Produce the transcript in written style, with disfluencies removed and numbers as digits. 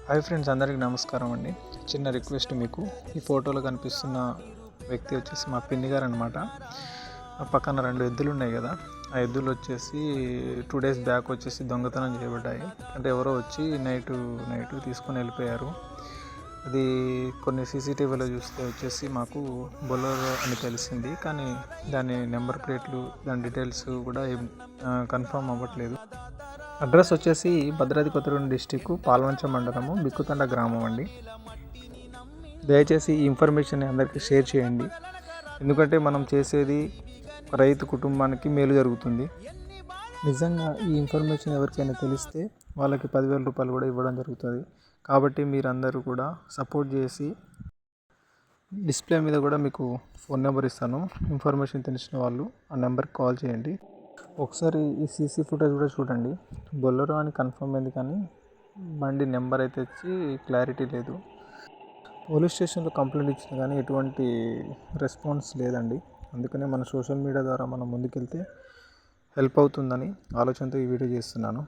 Hi friends, అందరికీ నమస్కారం అండి. చిన్న రిక్వెస్ట్, మీకు ఈ ఫోటోలో కనిపిస్తున్న వ్యక్తి వచ్చేసి మా పిన్ని గారు అనమాట. పక్కన 2 ఎద్దులు ఉన్నాయి కదా, ఆ ఎద్దులు వచ్చేసి 2 డేస్ బ్యాక్ వచ్చేసి దొంగతనం చేయబడ్డాయి. అంటే ఎవరో వచ్చి నైట్ తీసుకొని వెళ్ళిపోయారు. అది కొన్ని సీసీటీవీలో చూస్తే వచ్చేసి మాకు బొలెరో అని తెలిసింది, కానీ దాని నెంబర్ ప్లేట్లు, దాని డీటెయిల్స్ కూడా ఏం కన్ఫర్మ్ అవ్వట్లేదు. అడ్రస్ వచ్చేసి భద్రాద్రి కొత్తగూడెం డిస్టిక్, పాల్వంచ మండలము, బిక్కుతండ గ్రామం అండి. దయచేసి ఈ ఇన్ఫర్మేషన్ అందరికీ షేర్ చేయండి, ఎందుకంటే మనం చేసేది రైతు కుటుంబానికి మేలు జరుగుతుంది. నిజంగా ఈ ఇన్ఫర్మేషన్ ఎవరికైనా తెలిస్తే వాళ్ళకి 10,000 రూపాయలు కూడా ఇవ్వడం జరుగుతుంది. కాబట్టి మీరందరూ కూడా సపోర్ట్ చేసి, డిస్ప్లే మీద కూడా మీకు ఫోన్ నెంబర్ ఇస్తాను. ఇన్ఫర్మేషన్ తెలిసిన వాళ్ళు ఆ నెంబర్కి కాల్ చేయండి. ఒకసారి ఈ సీసీ ఫుటేజ్ కూడా చూడండి. బొలెరో అని కన్ఫర్మ్ అయింది, కానీ బండి నెంబర్ అయితే వచ్చి క్లారిటీ లేదు. పోలీస్ స్టేషన్లో కంప్లైంట్ ఇచ్చినా కానీ ఎటువంటి రెస్పాన్స్ లేదండి. అందుకనే మన సోషల్ మీడియా ద్వారా మనం ముందుకెళ్తే హెల్ప్ అవుతుందని ఆలోచనతో ఈ వీడియో చేస్తున్నాను.